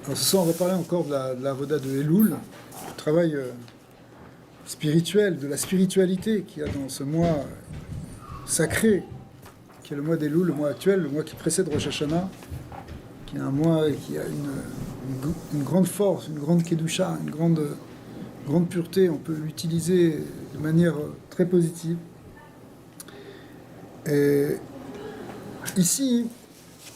Alors ce soir, on va parler encore de la Avoda de Elul, du travail spirituel, de la spiritualité qu'il y a dans ce mois sacré, qui est le mois d'Elul, le mois actuel, le mois qui précède Rosh Hashanah, qui est un mois qui a une grande force, une grande kedusha, une grande pureté. On peut l'utiliser de manière très positive. Et ici,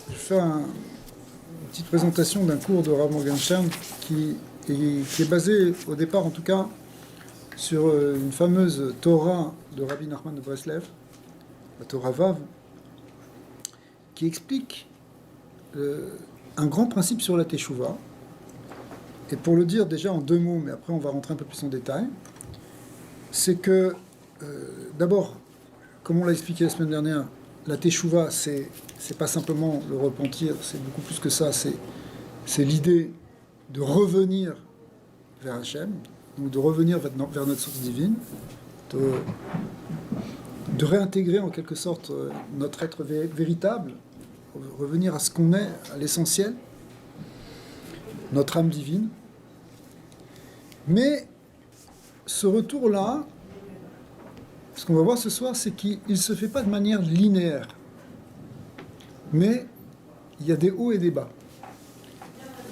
je fais une petite présentation d'un cours de Rav Morgenstern qui est basé, au départ en tout cas, sur une fameuse Torah de Rabbi Nachman de Breslev, la Torah Vav, qui explique un grand principe sur la Teshuvah. Et pour le dire déjà en deux mots, mais après on va rentrer un peu plus en détail, c'est que, d'abord, comme on l'a expliqué la semaine dernière, la Teshuvah, c'est pas simplement le repentir, c'est beaucoup plus que ça, c'est l'idée de revenir vers Hachem, donc de revenir vers notre source divine, de réintégrer en quelque sorte notre être véritable, revenir à ce qu'on est, à l'essentiel, notre âme divine. Mais ce retour-là, ce qu'on va voir ce soir, c'est qu'il ne se fait pas de manière linéaire. Mais il y a des hauts et des bas.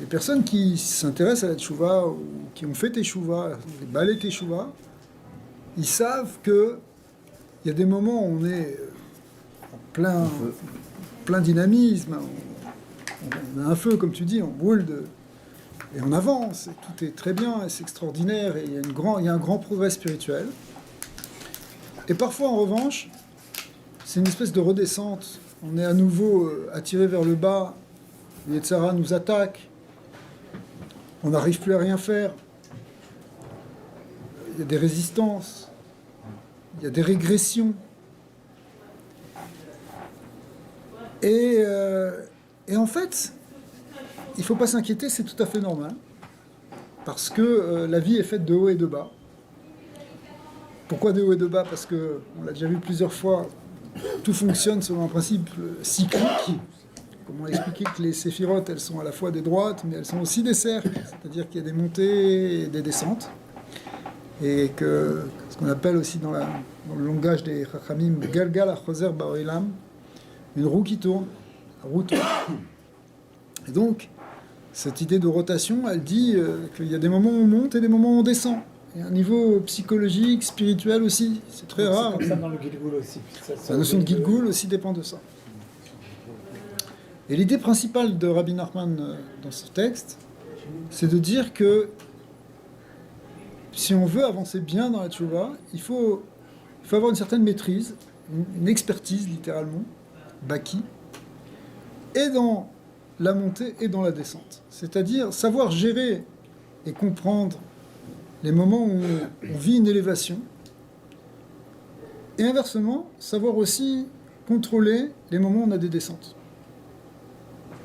Les personnes qui s'intéressent à la Teshuvah ou qui ont fait Teshuvah, les balais Teshuvah, ils savent qu'il y a des moments où on est en plein dynamisme, on a un feu, comme tu dis, on brûle et on avance, et tout est très bien, et c'est extraordinaire, et il y a un grand progrès spirituel. Et parfois, en revanche, c'est une espèce de redescente. On est à nouveau attiré vers le bas, le Yetzer Hara nous attaque, on n'arrive plus à rien faire, il y a des résistances, il y a des régressions. Et en fait, il ne faut pas s'inquiéter, c'est tout à fait normal, parce que la vie est faite de haut et de bas. Pourquoi de haut et de bas? Parce que, on l'a déjà vu plusieurs fois, tout fonctionne selon un principe cyclique. Comme on a expliqué que les séphirotes, elles sont à la fois des droites, mais elles sont aussi des cercles, c'est-à-dire qu'il y a des montées et des descentes. Et que, ce qu'on appelle aussi dans le langage des Chachamim, Galgal HaChozer Ba'olam, une roue qui tourne, la roue tourne. Et donc, cette idée de rotation, elle dit qu'il y a des moments où on monte et des moments où on descend. Et un niveau psychologique, spirituel aussi, c'est très rare. C'est comme ça dans le Gilgul aussi. La notion de Gilgul aussi dépend de ça. Et l'idée principale de Rabbi Nachman dans ce texte, c'est de dire que si on veut avancer bien dans la Teshuvah, il faut avoir une certaine maîtrise, une expertise littéralement, baki, et dans la montée et dans la descente. C'est-à-dire savoir gérer et comprendre les moments où on vit une élévation, et inversement, savoir aussi contrôler les moments où on a des descentes.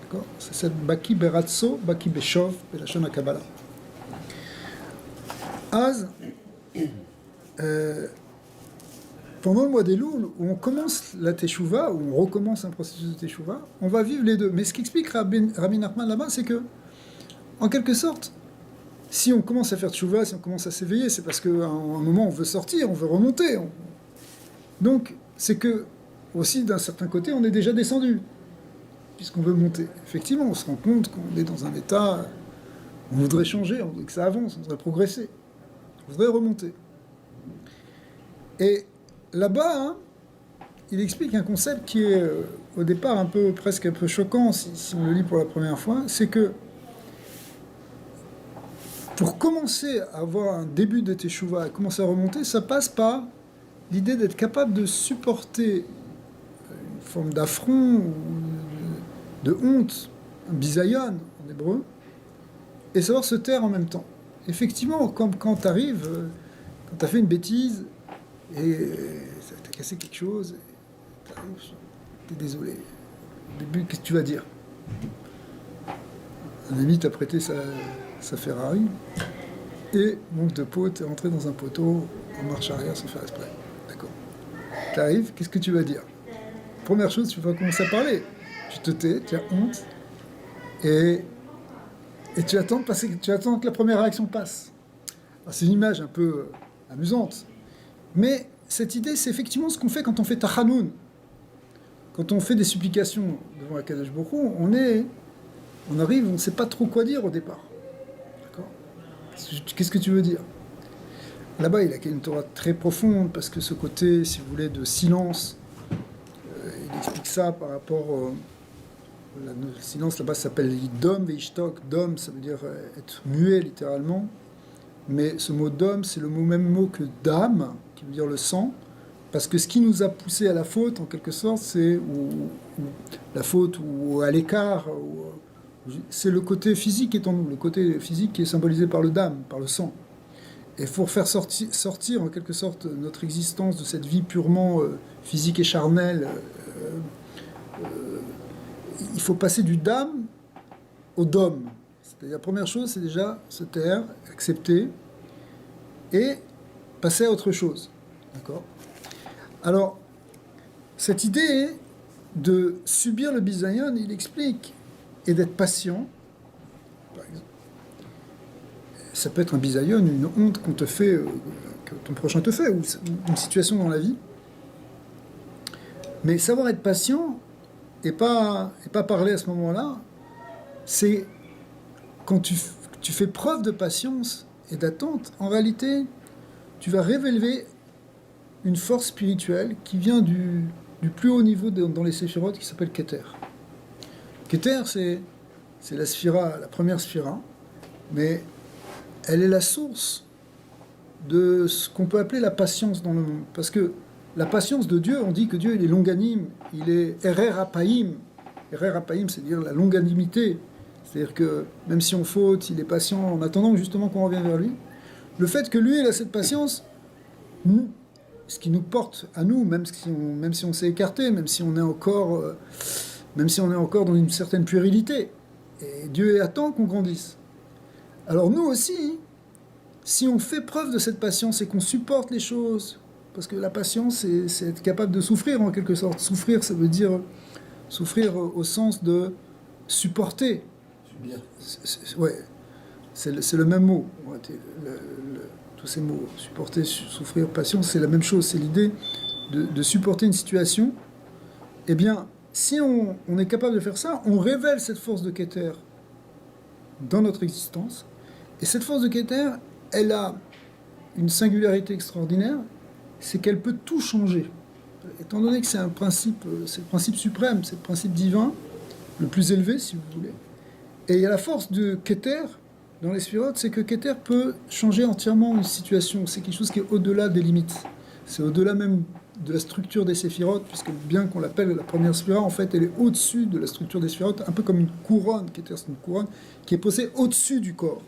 D'accord? C'est cette Baki Beratso, Baki Beshov, Belashon HaKabbalah. Az, pendant le mois d'Elul, où on commence la Teshuvah, où on recommence un processus de Teshuvah, on va vivre les deux. Mais ce qu'explique Rabbi Nachman là-bas, c'est que, en quelque sorte, si on commence à faire Teshuvah, si on commence à s'éveiller, c'est parce qu'à un moment on veut sortir, on veut remonter. Donc, c'est que, aussi d'un certain côté, on est déjà descendu, puisqu'on veut monter. Effectivement, on se rend compte qu'on est dans un état, on voudrait changer, on voudrait que ça avance, on voudrait progresser, on voudrait remonter. Et là-bas, hein, il explique un concept qui est, au départ, presque un peu choquant, si on le lit pour la première fois, c'est que pour commencer à avoir un début de Teshuvah, à commencer à remonter, ça passe par l'idée d'être capable de supporter une forme d'affront ou de honte, un bisayon en hébreu, et savoir se taire en même temps. Effectivement, quand tu arrives, quand tu as fait une bêtise, et tu as cassé quelque chose, tu es désolé. Au début, qu'est-ce que tu vas dire? Un ami t'a prêté sa Ferrari, et manque de peau, tu es rentré dans un poteau en marche arrière sans faire exprès. D'accord. Tu arrives, qu'est-ce que tu vas dire? Première chose, tu vas commencer à parler. Tu te tais, tu as honte, et Et tu attends, tu attends que la première réaction passe. C'est une image un peu amusante. Mais cette idée, c'est effectivement ce qu'on fait quand on fait Tachanoun. Quand on fait des supplications devant Akadosh Baruch Hu, on arrive, on ne sait pas trop quoi dire au départ. D'accord ? Qu'est-ce que tu veux dire ? Là-bas, il a une Torah très profonde, parce que ce côté, si vous voulez, de silence, il explique ça par rapport... le silence, là-bas, ça s'appelle Dom et Ishtok. Dom, ça veut dire être muet, littéralement. Mais ce mot Dom, c'est le même mot que Dam, qui veut dire le sang. Parce que ce qui nous a poussé à la faute, en quelque sorte, c'est la faute ou à l'écart, c'est le côté physique qui est en nous, le côté physique qui est symbolisé par le Dam, par le sang. Et pour faire sortir en quelque sorte notre existence de cette vie purement physique et charnelle, il faut passer du dam au dom. C'est-à-dire la première chose, c'est déjà se taire, accepter et passer à autre chose. D'accord ? Alors, cette idée de subir le bisayon, il explique, et d'être patient, par exemple. Ça peut être un bisayon, une honte qu'on te fait, que ton prochain te fait, ou une situation dans la vie. Mais savoir être patient et pas parler à ce moment-là, c'est quand tu fais preuve de patience et d'attente, en réalité, tu vas révéler une force spirituelle qui vient du plus haut niveau dans les séphirotes, qui s'appelle Keter. Keter, c'est la sphira, la première sphira, mais elle est la source de ce qu'on peut appeler la patience dans le monde. Parce que la patience de Dieu, on dit que Dieu il est longanime, il est erer apaim. Erer apaim, c'est-à-dire la longanimité. C'est-à-dire que même si on faute, il est patient en attendant justement qu'on revienne vers lui. Le fait que lui, il a cette patience, ce qui nous porte à nous, même si on s'est écarté, même si on est encore dans une certaine puérilité. Et Dieu attend qu'on grandisse. Alors nous aussi, si on fait preuve de cette patience et qu'on supporte les choses, parce que la patience, c'est être capable de souffrir en quelque sorte. Souffrir, ça veut dire souffrir au sens de supporter. Subir. Ouais, c'est le même mot. Tous ces mots, supporter, souffrir, patience, c'est la même chose. C'est l'idée de supporter une situation. Eh bien, si on est capable de faire ça, on révèle cette force de Keter dans notre existence. Et cette force de Keter, elle a une singularité extraordinaire, c'est qu'elle peut tout changer. Étant donné que c'est le principe suprême, c'est le principe divin, le plus élevé, si vous voulez. Et il y a la force de Keter dans les sphirotes, c'est que Keter peut changer entièrement une situation. C'est quelque chose qui est au-delà des limites. C'est au-delà même de la structure des séphirotes, puisque bien qu'on l'appelle la première sphira, en fait, elle est au-dessus de la structure des sphirotes, un peu comme une couronne. Keter, c'est une couronne qui est posée au-dessus du corps,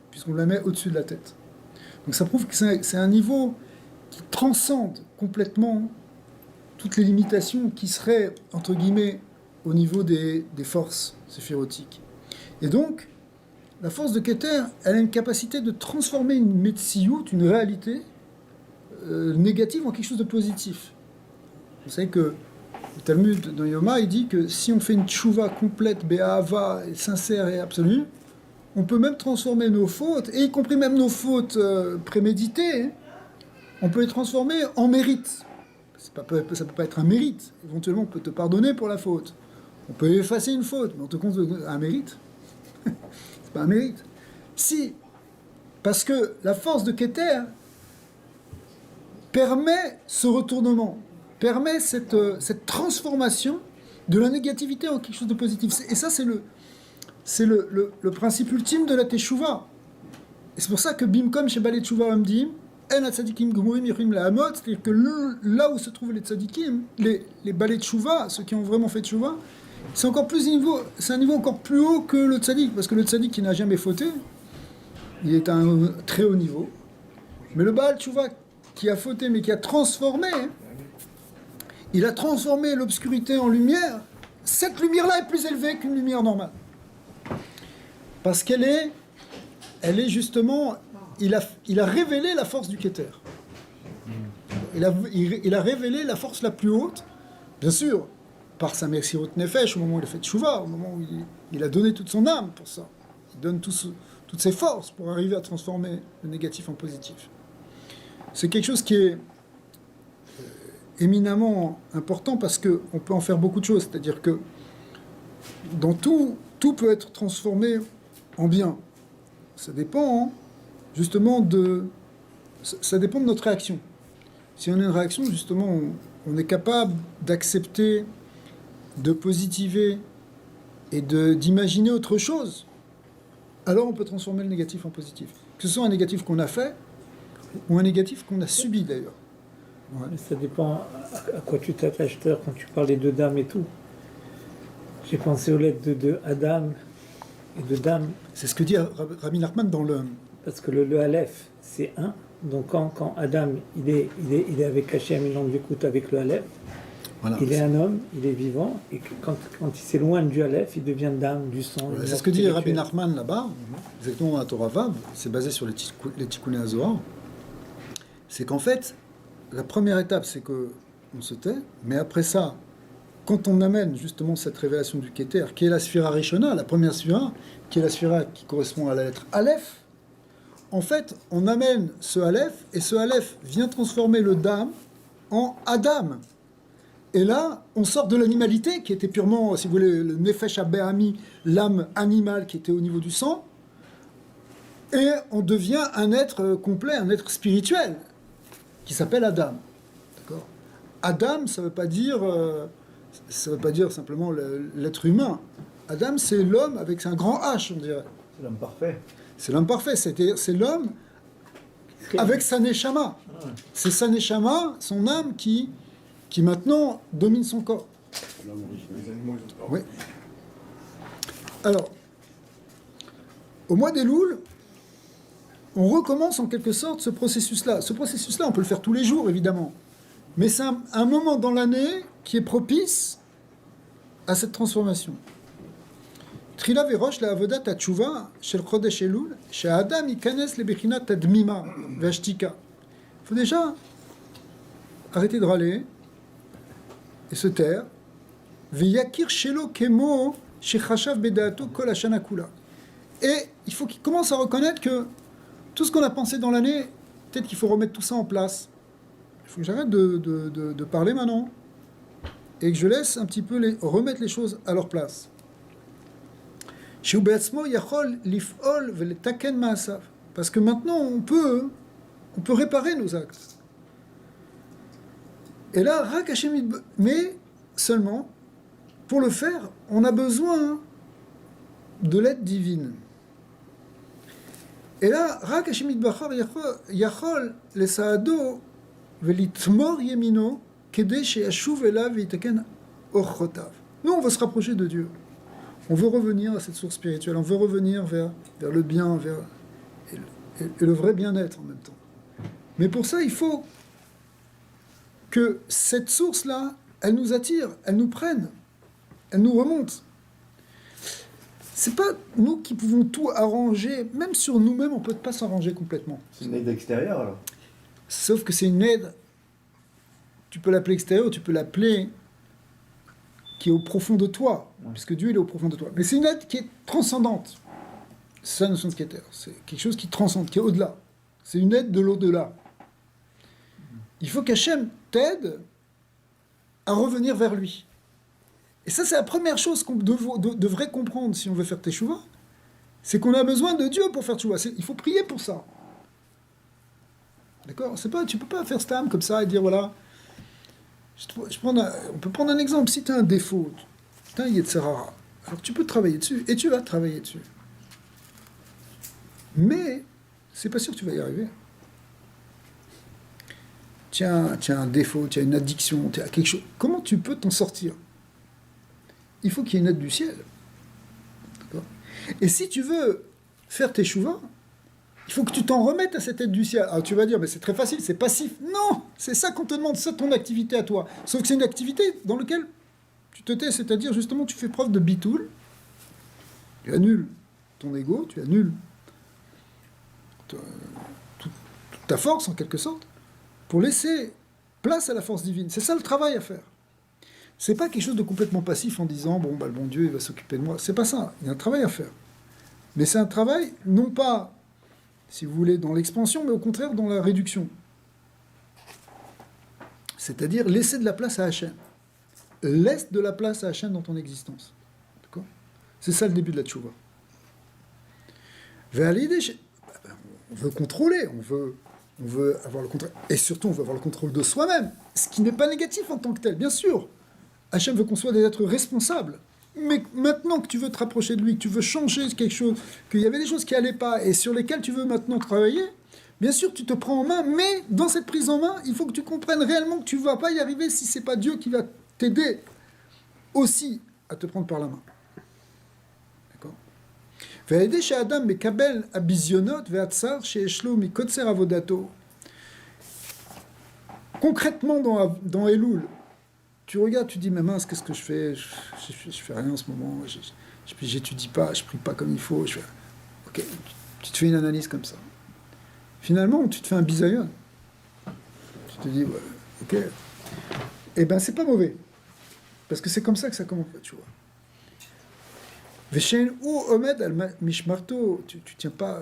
puisqu'on la met au-dessus de la tête. Donc ça prouve que c'est un niveau qui transcende complètement toutes les limitations qui seraient, entre guillemets, au niveau des forces séphirotiques. Et donc, la force de Keter, elle a une capacité de transformer une metsiout, une réalité négative, en quelque chose de positif. Vous savez que le Talmud dans Yoma, il dit que si on fait une tchouva complète, bé'ahava, sincère et absolue, on peut même transformer nos fautes, et y compris même nos fautes préméditées, on peut les transformer en mérite. Ça peut pas être un mérite. Éventuellement, on peut te pardonner pour la faute. On peut effacer une faute, mais on te compte un mérite. C'est pas un mérite. Si, parce que la force de Keter permet ce retournement, permet cette transformation de la négativité en quelque chose de positif. Et ça, c'est le principe ultime de la Teshuvah. Et c'est pour ça que Bimkom chez Balei Teshuvah Omdim, En Hatzadikim Gmurim Yirim Lahamot, c'est-à-dire que là où se trouvent les Tzadikim, les Balei Teshuvah, ceux qui ont vraiment fait Teshuvah, c'est un niveau encore plus haut que le Tzadik, parce que le Tzadik qui n'a jamais fauté, il est à un très haut niveau. Mais le Baal Teshuvah qui a fauté, mais qui a transformé, il a transformé l'obscurité en lumière. Cette lumière-là est plus élevée qu'une lumière normale. Parce qu'elle est justement, il a révélé la force du Keter. Il a révélé la force la plus haute, bien sûr, par sa Messirut Nefesh, au moment où il a fait Teshuvah, au moment où il a donné toute son âme pour ça. il donne toutes ses forces pour arriver à transformer le négatif en positif. C'est quelque chose qui est éminemment important parce qu'on peut en faire beaucoup de choses. C'est-à-dire que dans tout peut être transformé en bien. Ça dépend justement ça dépend de notre réaction. Si on a une réaction, justement, on est capable d'accepter, de positiver et d'imaginer autre chose, alors on peut transformer le négatif en positif. Que ce soit un négatif qu'on a fait ou un négatif qu'on a subi d'ailleurs. Ouais. Mais ça dépend à quoi tu t'attaches quand tu parlais de dame et tout. J'ai pensé aux lettres de Adam et de dame. C'est ce que dit Rabbi Nachman dans le... Parce que le Aleph, c'est un. Donc quand Adam, il est avec Hachem, il en écoute avec le Aleph, voilà, il est un homme, il est vivant, et quand il s'éloigne du Aleph, il devient dame, du sang. Voilà, c'est ce que dit Rabbi Nachman là-bas, exactement à Torah Vav, c'est basé sur les Tikkuné HaZohar. C'est qu'en fait, la première étape, c'est qu'on se tait, mais après ça, quand on amène justement cette révélation du Keter, qui est la Sphira Rishona, la première Sphira, qui est la Sphira qui correspond à la lettre Aleph, en fait, on amène ce Aleph, et ce Aleph vient transformer le Dam en Adam. Et là, on sort de l'animalité, qui était purement, si vous voulez, le Nefesh HaBehami, l'âme animale qui était au niveau du sang, et on devient un être complet, un être spirituel, qui s'appelle Adam. D'accord ? Adam, ça ne veut pas dire simplement l'être humain. Adam, c'est l'homme avec un grand H, on dirait. C'est l'homme parfait. C'est l'homme parfait, c'est l'homme avec sa neshama. C'est sa neshama, son âme qui maintenant domine son corps. Les animaux, ils ont... Oui. Alors, au mois d'Elul, on recommence en quelque sorte ce processus-là. Ce processus-là, on peut le faire tous les jours, évidemment. Mais c'est un moment dans l'année qui est propice à cette transformation. Trila verosh la avodat hatshuva shel chodesh Elul, she'adam yikanes lebechinat admima ve'ashtika. Il faut déjà arrêter de râler et se taire. Ve'yakir shelo kemo shechashav bedaato kol hashana kula. Et il faut qu'il commence à reconnaître que tout ce qu'on a pensé dans l'année, peut-être qu'il faut remettre tout ça en place. Il faut que j'arrête de parler maintenant et que je laisse un petit peu remettre les choses à leur place. Parce que maintenant, on peut réparer nos actes. Et là, mais seulement, pour le faire, on a besoin de l'aide divine. Et là, Rak Hashem Yitbachar Yachol Lesaado Velitmor Yemino Kede Sheyashuv Elav Vitaken Orchotav. Nous, on veut se rapprocher de Dieu. On veut revenir à cette source spirituelle. On veut revenir vers le bien, et le vrai bien-être en même temps. Mais pour ça, il faut que cette source-là, elle nous attire, elle nous prenne, elle nous remonte. C'est pas nous qui pouvons tout arranger, même sur nous-mêmes, on peut pas s'arranger complètement. C'est une aide extérieure alors. Sauf que c'est une aide, tu peux l'appeler extérieure, tu peux l'appeler qui est au profond de toi, puisque Dieu il est au profond de toi. Mais c'est une aide qui est transcendante. C'est ça la notion de Keter. C'est quelque chose qui transcende, qui est au-delà. C'est une aide de l'au-delà. Il faut qu'Hachem t'aide à revenir vers lui. Et ça, c'est la première chose qu'on devrait comprendre si on veut faire Teshuvah. C'est qu'on a besoin de Dieu pour faire Teshuvah. Il faut prier pour ça. D'accord ? Tu peux pas faire cette âme comme ça et dire, voilà... on peut prendre un exemple. Si tu as un défaut, tu as un Yetzirah, alors tu peux travailler dessus, et tu vas travailler dessus. Mais, c'est pas sûr que tu vas y arriver. Tu as un défaut, tu as une addiction, tu as quelque chose. Comment tu peux t'en sortir ? Il faut qu'il y ait une aide du ciel. D'accord ? Et si tu veux faire tes chouvas, il faut que tu t'en remettes à cette aide du ciel. Alors tu vas dire, mais c'est très facile, c'est passif. Non, c'est ça qu'on te demande, c'est ton activité à toi. Sauf que c'est une activité dans laquelle tu te tais, c'est-à-dire justement tu fais preuve de bitoul, tu annules ton ego, tu annules toute ta force en quelque sorte, pour laisser place à la force divine. C'est ça le travail à faire. C'est pas quelque chose de complètement passif en disant, bon, le bon Dieu il va s'occuper de moi. C'est pas ça, il y a un travail à faire. Mais c'est un travail, non pas, si vous voulez, dans l'expansion, mais au contraire dans la réduction. C'est-à-dire laisser de la place à Hachem. Laisse de la place à Hachem dans ton existence. D'accord ? C'est ça le début de la tchouva. On veut contrôler, on veut avoir le contrôle, et surtout on veut avoir le contrôle de soi-même, ce qui n'est pas négatif en tant que tel, bien sûr. Hachem veut qu'on soit des êtres responsables. Mais maintenant que tu veux te rapprocher de lui, que tu veux changer quelque chose, qu'il y avait des choses qui n'allaient pas et sur lesquelles tu veux maintenant travailler, bien sûr tu te prends en main, mais dans cette prise en main, il faut que tu comprennes réellement que tu ne vas pas y arriver si ce n'est pas Dieu qui va t'aider aussi à te prendre par la main. D'accord ? Concrètement dans Elul, tu regardes, tu dis, mais mince, qu'est-ce que je fais ? Je fais rien en ce moment, j'étudie pas, je prie pas comme il faut. Ok, tu te fais une analyse comme ça. Finalement, tu te fais un bisayon. Tu te dis, ouais, ok. Eh ben, c'est pas mauvais. Parce que c'est comme ça que ça commence, tu vois. Veshen ou Omed al Mishmarto, tu tiens pas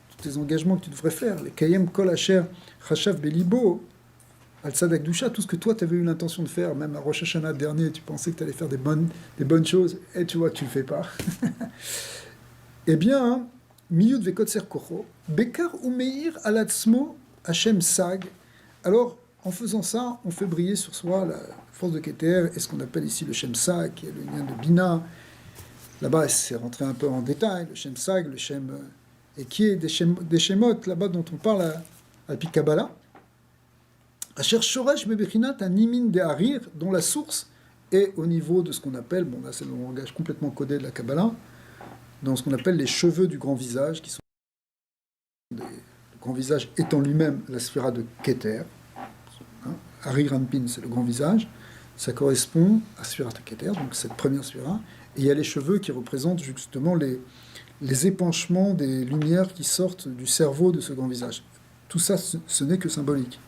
tous tes engagements que tu devrais faire. Les Kayem Kol Asher Chashav Belibo. Al-Sadak Doucha, tout ce que toi, tu avais eu l'intention de faire, même à Rosh Hashanah dernier, tu pensais que tu allais faire des bonnes choses, et tu vois que tu ne le fais pas. Eh bien, Miyud Vekotser Kocho, Bekar Umeir Alatzmo Hashem Sag. Alors, en faisant ça, on fait briller sur soi la force de Keter, et ce qu'on appelle ici le Shem Sag, qui est le lien de Bina. Là-bas, c'est rentré un peu en détail, le Shem Sag, le Shem... et qui est des Shemot, là-bas, dont on parle à Pi Kabbalah. Asher Shoresh Bebechinat un Nimin de Harir, dont la source est au niveau de ce qu'on appelle, bon là c'est le langage complètement codé de la Kabbalah, dans ce qu'on appelle les cheveux du grand visage, qui sont le grand visage étant lui-même la sphira de Keter. Hein, Harir Anpin, c'est le grand visage, ça correspond à sphira de Keter, donc cette première sphira, et il y a les cheveux qui représentent justement les épanchements des lumières qui sortent du cerveau de ce grand visage. Tout ça, ce n'est que symbolique.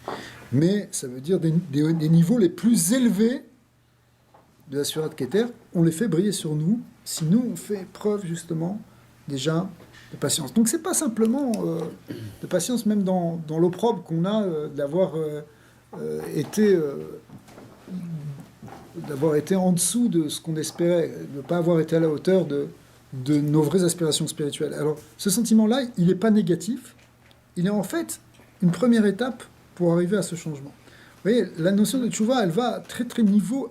Mais ça veut dire des niveaux les plus élevés de la Sphira de Keter, on les fait briller sur nous, si nous, on fait preuve, justement, déjà, de patience. Donc, c'est pas simplement de patience, même dans l'opprobre qu'on a d'avoir été en dessous de ce qu'on espérait, de ne pas avoir été à la hauteur de nos vraies aspirations spirituelles. Alors, ce sentiment-là, il n'est pas négatif, il est en fait une première étape pour arriver à ce changement. Vous voyez, la notion de tchouva, elle va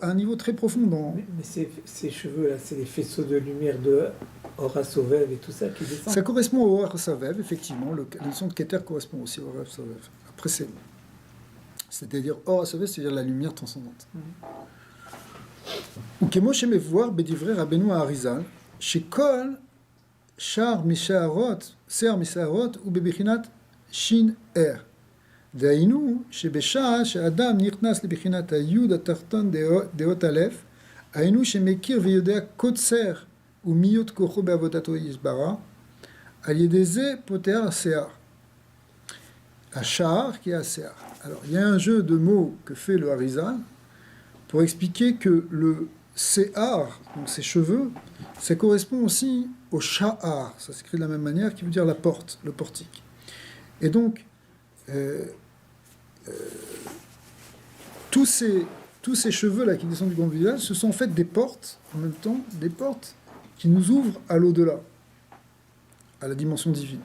à un niveau très profond. Mais ces cheveux-là, c'est les faisceaux de lumière de Ora Sovev et tout ça qui descendent. Ça correspond au Ora Sovev, effectivement. La notion de Keter correspond aussi au Ora Sovev. Après, c'est-à-dire Ora Sovev, c'est-à-dire la lumière transcendante. Ou Kemo Shemevoir Bedivre Rabbeinu Arizal, chez Kol, Shar Mishaarot, Ser Mishaarot, ou Bebechinat Shin Er. דהיינו שבשעה שאדם נכנס לבחינת היוד התחתון דעות א', היינו שמכיר ויודע קוצר ומיות כוחו בעבודתו יסברה, על ידי זה פותר השיער. השער qui est השיער. Alors, il y a un jeu de mots que fait le Harizal pour expliquer que le séar, donc ses cheveux, ça correspond aussi au sha'ar, ça s'écrit de la même manière, qui veut dire la porte, le portique. Et donc, tous ces cheveux-là qui descendent du grand visage, ce sont en fait des portes, en même temps, des portes qui nous ouvrent à l'au-delà, à la dimension divine.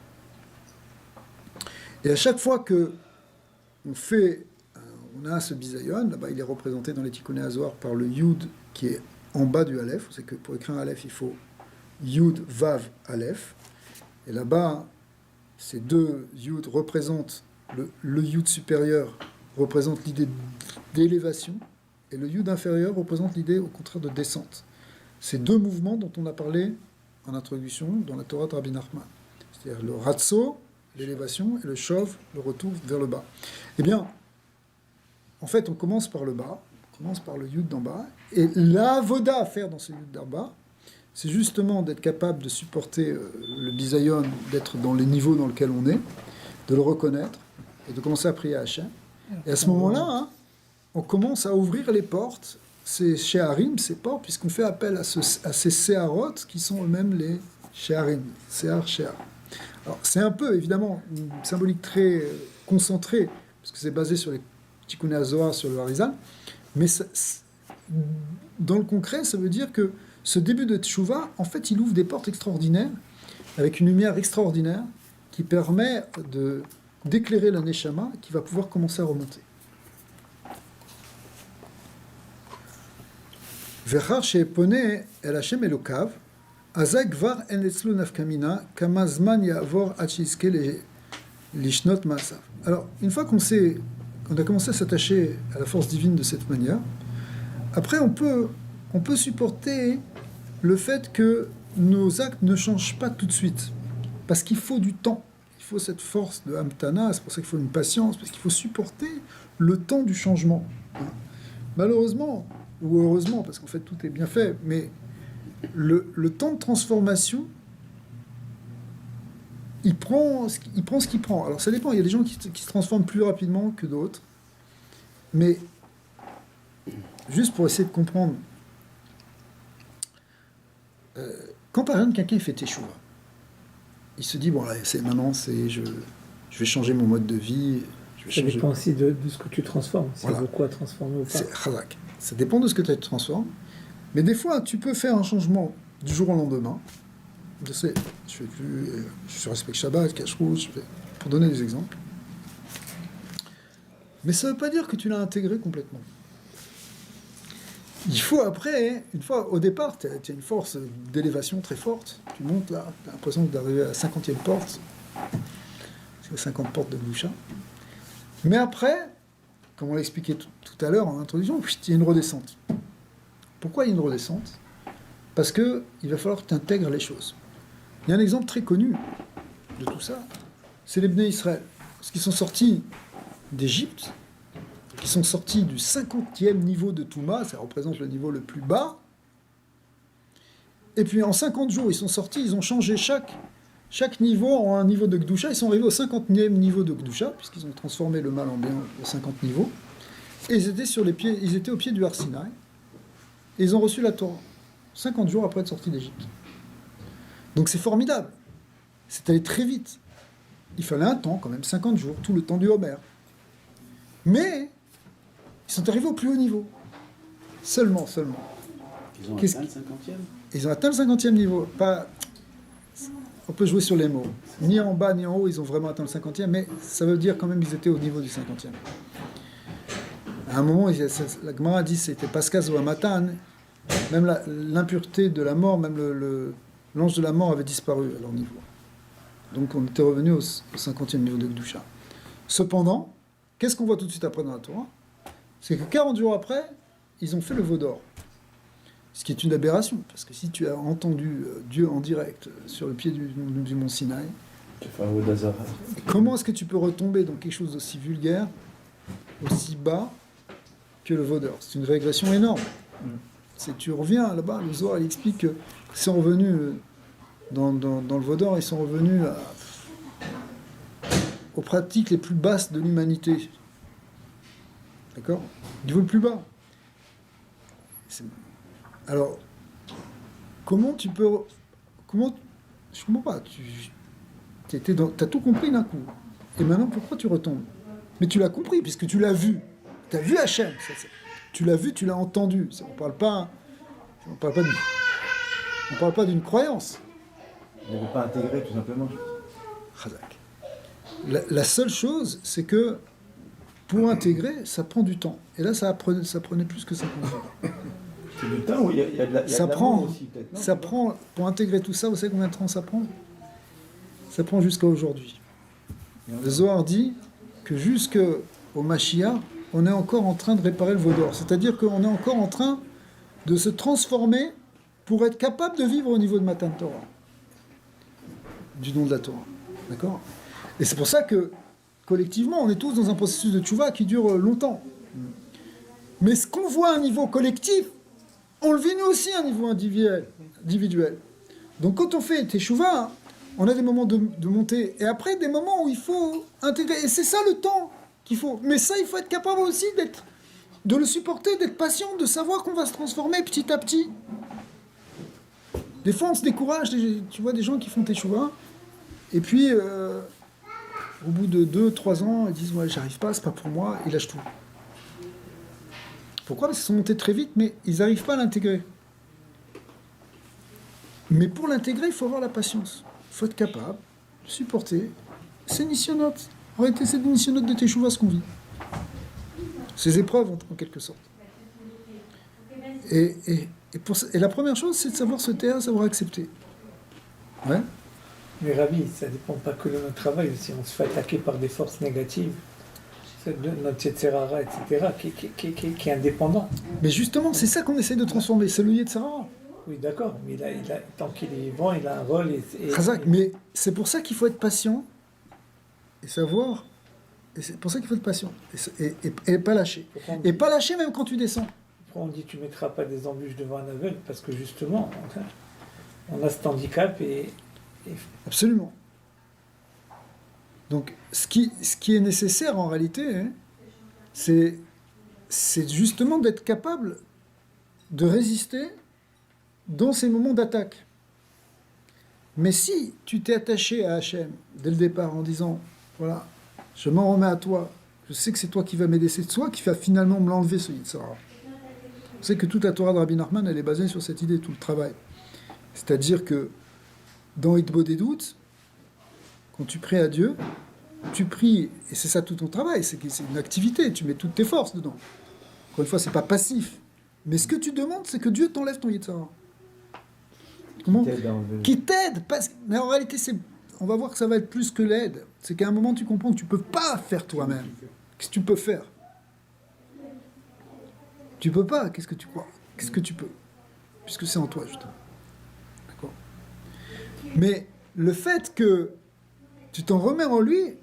Et à chaque fois que on a ce bisayon, là-bas il est représenté dans les Tikkuné Hazohar par le Yud qui est en bas du Aleph. Vous savez que pour écrire un Aleph, il faut Yud, Vav, Aleph. Et là-bas, ces deux Yud représentent le Yud supérieur représente l'idée d'élévation et le Yud inférieur représente l'idée au contraire de descente. Ces deux mouvements dont on a parlé en introduction dans la Torah de Rabbi Nachman, c'est-à-dire le Ratso, l'élévation, et le Shov, le retour vers le bas. Eh bien, en fait, on commence par le bas, on commence par le Yud d'en bas, et l'avoda à faire dans ce Yud d'en bas, c'est justement d'être capable de supporter le bisayon, d'être dans les niveaux dans lesquels on est, de le reconnaître, et de commencer à prier à Hachem. Et à ce moment-là, on commence à ouvrir les portes, ces Sheharim, ces portes, puisqu'on fait appel à ces Seharot, qui sont eux-mêmes She'arim, Se'ar, She'ar. Alors, c'est un peu, évidemment, une symbolique très concentrée, parce que c'est basé sur les Tikkuné HaZohar, sur le Harizal, mais dans le concret, ça veut dire que ce début de Teshuvah, en fait, il ouvre des portes extraordinaires, avec une lumière extraordinaire, qui permet d'éclairer la Neshama, qui va pouvoir commencer à remonter. Vechar she'epone el Hashem Elokav, azay gvar en etzlo nafkamina, kama zman ya'avor ad she'yizke lishnot ma'asav. Alors, une fois qu'on a commencé à s'attacher à la force divine de cette manière, après on peut supporter le fait que nos actes ne changent pas tout de suite, parce qu'il faut du temps. Il faut cette force de Hamtana, c'est pour ça qu'il faut une patience, parce qu'il faut supporter le temps du changement. Malheureusement, ou heureusement, parce qu'en fait tout est bien fait, mais le temps de transformation, il prend ce qu'il prend. Alors ça dépend, il y a des gens qui se transforment plus rapidement que d'autres, mais juste pour essayer de comprendre, quand par exemple quelqu'un fait teshuva, il se dit, bon là, maintenant, je vais changer mon mode de vie. Ça dépend aussi de ce que tu transformes, si voilà. tu veux quoi transformer ou pas. C'est chazak. Ça dépend de ce que tu transformes. Mais des fois, tu peux faire un changement du jour au lendemain. Je sais, je respecte Shabbat, Kashrut, pour donner des exemples. Mais ça ne veut pas dire que tu l'as intégré complètement. Il faut après, une fois, au départ, tu as une force d'élévation très forte. Tu montes là, tu as l'impression d'arriver à la 50e porte. C'est les 50 portes de Gdusha. Mais après, comme on l'a expliqué tout à l'heure en introduction, il y a une redescente. Pourquoi il y a une redescente ? Parce qu'il va falloir que tu intègres les choses. Il y a un exemple très connu de tout ça, c'est les Bnei Israël. Parce qu'ils sont sortis d'Égypte, qui sont sortis du 50e niveau de Touma, ça représente le niveau le plus bas. Et puis en 50 jours, ils sont sortis, ils ont changé chaque niveau en un niveau de Gdusha. Ils sont arrivés au 50e niveau de Gdusha, puisqu'ils ont transformé le mal en bien aux 50 niveaux. Et ils étaient au pied du Har Sinaï. Et ils ont reçu la Torah, 50 jours après être sortis d'Égypte. Donc c'est formidable. C'est allé très vite. Il fallait un temps, quand même, 50 jours, tout le temps du Homer. Mais ils sont arrivés au plus haut niveau. Seulement. Ils ont atteint le 50e ? Ils ont atteint le 50e niveau. On peut jouer sur les mots. Ni en bas, ni en haut, ils ont vraiment atteint le 50e, mais ça veut dire quand même qu'ils étaient au niveau du 50e. À un moment, la Gemara dit que c'était Paskas ou Amatan, même l'impureté de la mort, même l'ange de la mort avait disparu à leur niveau. Donc on était revenu au 50e niveau de Gdusha. Cependant, qu'est-ce qu'on voit tout de suite après dans la Torah ? C'est que 40 jours après, ils ont fait le veau d'or. Ce qui est une aberration, parce que si tu as entendu Dieu en direct sur le pied du mont Sinaï, tu fais un veau d'Azara. Comment est-ce que tu peux retomber dans quelque chose d'aussi vulgaire, aussi bas que le veau d'or ? C'est une régression énorme. Tu reviens là-bas, le Zohar il explique qu'ils sont revenus dans le veau d'or, ils sont revenus aux pratiques les plus basses de l'humanité. D'accord ? Niveau le plus bas. Alors, comment tu peux... Je comprends pas. T'as tout compris d'un coup. Et maintenant, pourquoi tu retombes ? Mais tu l'as compris, puisque tu l'as vu. Tu as vu Hachem. Tu l'as vu, tu l'as entendu. On parle pas d'une croyance. On ne veut pas intégrer, tout simplement. Chazak. La seule chose, c'est que pour intégrer, ça prend du temps. Et là, ça prenait plus que 50 jours. C'est du temps ou il y a de l'amour aussi, peut-être, non ? Ça prend, pour intégrer tout ça, vous savez combien de temps ça prend ? Ça prend jusqu'à aujourd'hui. Le Zohar dit que jusqu'au Mashiach, on est encore en train de réparer le veau d'or. C'est-à-dire qu'on est encore en train de se transformer pour être capable de vivre au niveau de Matan Torah, du don de la Torah. D'accord ? Et c'est pour ça que, collectivement, on est tous dans un processus de tchouva qui dure longtemps. Mais ce qu'on voit à un niveau collectif, on le vit nous aussi à un niveau individuel. Donc quand on fait teshuva, on a des moments de montée, et après des moments où il faut intégrer. Et c'est ça le temps qu'il faut. Mais ça, il faut être capable aussi de le supporter, d'être patient, de savoir qu'on va se transformer petit à petit. Des fois, on se décourage, tu vois des gens qui font teshuva, et puis, au bout de 2-3 ans, ils disent « Ouais, j'arrive pas, c'est pas pour moi », ils lâchent tout. Pourquoi? Parce qu'ils sont montés très vite, mais ils n'arrivent pas à l'intégrer. Mais pour l'intégrer, il faut avoir la patience. Il faut être capable de supporter. C'est nisyonote. En réalité, c'est des nisyonote de teshuva ce qu'on vit. Ces épreuves, en quelque sorte. Et la première chose, c'est de savoir se taire, savoir accepter. Ouais. Mais Rabbi, ça ne dépend pas que de notre travail aussi. On se fait attaquer par des forces négatives, notre Yetzerara, etc., qui est indépendant. Mais justement, c'est ça qu'on essaie de transformer, c'est le Yetzerara. Oui, d'accord, mais tant qu'il est vivant, il a un rôle. Mais c'est pour ça qu'il faut être patient et savoir. Et c'est pour ça qu'il faut être patient et pas lâcher. Et pas lâcher même quand tu descends. Pourquoi on dit tu ne mettras pas des embûches devant un aveugle? Parce que justement, on a cet handicap et... Absolument. Donc, ce qui est nécessaire en réalité, hein, c'est justement d'être capable de résister dans ces moments d'attaque. Mais si tu t'es attaché à Hachem dès le départ en disant, voilà, je m'en remets à toi, je sais que c'est toi qui vas m'aider, c'est toi qui vas finalement me l'enlever, ce Yitzhara. Vous savez que toute la Torah de Rabbi Nachman, elle est basée sur cette idée, tout le travail. C'est-à-dire que dans Hitbo des doutes, quand tu pries à Dieu, tu pries, et c'est ça tout ton travail, c'est une activité, tu mets toutes tes forces dedans. Encore une fois, c'est pas passif. Mais ce que tu demandes, c'est que Dieu t'enlève ton Yitzhara. Comment ? Qui t'aide. Mais en réalité, on va voir que ça va être plus que l'aide. C'est qu'à un moment, tu comprends que tu peux pas faire toi-même. Qu'est-ce que tu peux faire ? Tu peux pas. Qu'est-ce que tu crois ? Qu'est-ce que tu peux ? Puisque c'est en toi, justement. D'accord ? Mais le fait que tu t'en remets en lui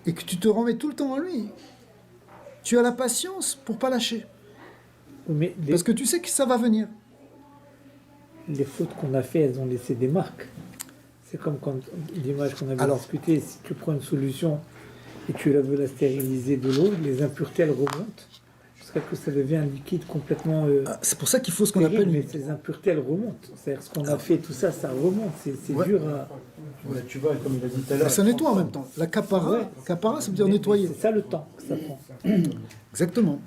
et que tu te remets tout le temps en lui, tu as la patience pour pas lâcher. Parce que tu sais que ça va venir. Les fautes qu'on a fait, elles ont laissé des marques. C'est comme quand l'image qu'on avait discutée, si tu prends une solution et tu veux la stériliser de l'eau, les impuretés elles remontent jusqu'à ce que ça devient un liquide complètement. C'est pour ça qu'il faut ce qu'on appelle. Mais ces impuretés elles remontent. C'est-à-dire ce qu'on a fait, tout ça, ça remonte. C'est dur à. Ouais, tu vois, comme il a dit tout à l'heure. Ça nettoie en même temps. La kapara, kapara, ça veut dire nettoyer. C'est ça le temps que ça prend. Exactement.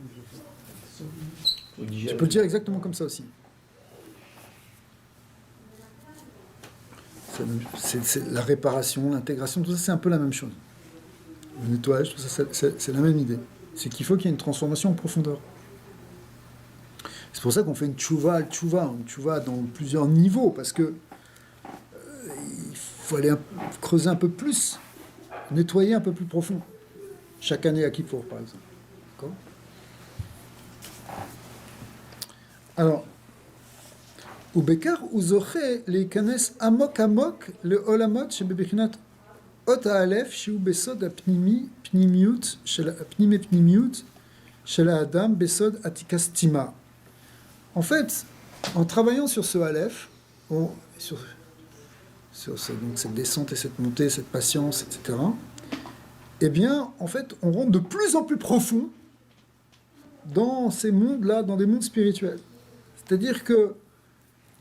Tu peux le dire exactement comme ça aussi. C'est la réparation, l'intégration, tout ça, c'est un peu la même chose. Le nettoyage, tout ça, c'est la même idée. C'est qu'il faut qu'il y ait une transformation en profondeur. C'est pour ça qu'on fait une tchouva dans plusieurs niveaux, parce que il faut aller creuser un peu plus, nettoyer un peu plus profond. Chaque année à Kippour, par exemple. D'accord ? Alors, ובעיקר הוא זוכה להיכנס עמוק עמוק לעולמות שבבחינת אות האלף שהוא בסוד הפנימיות של האדם בסוד עתיקת טימה. En fait, en travaillant sur ce Aleph, sur donc cette descente et cette montée, cette patience, etc., eh bien, en fait, on rentre de plus en plus profond dans ces mondes-là, dans des mondes spirituels. C'est-à-dire que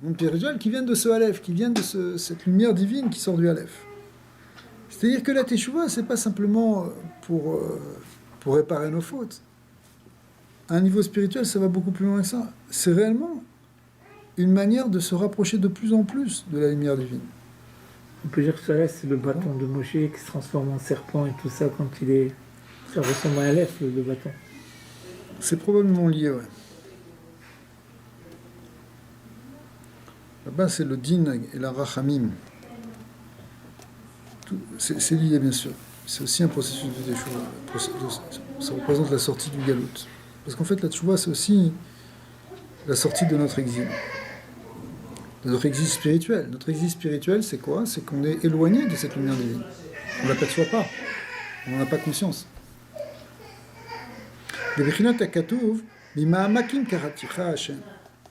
monde spirituel qui viennent de ce Aleph, qui viennent de cette lumière divine qui sort du Aleph. C'est-à-dire que la Teshuvah, c'est pas simplement pour réparer nos fautes. À un niveau spirituel, ça va beaucoup plus loin que ça. C'est réellement une manière de se rapprocher de plus en plus de la lumière divine. On peut dire que ça, c'est le bâton de Moshe qui se transforme en serpent et tout ça quand il est... Ça ressemble à un Aleph, le bâton. C'est probablement lié, ouais. Là-bas, c'est le din et la rachamim. C'est lié, bien sûr. C'est aussi un processus de teshuva. Ça représente la sortie du galout. Parce qu'en fait, la teshuva, c'est aussi la sortie de notre exil. De notre exil spirituel. Notre exil spirituel, c'est quoi ? C'est qu'on est éloigné de cette lumière divine. On ne l'aperçoit pas. On n'en a pas conscience. בבחינת הכתוב, ממעמקים קראתיך השם.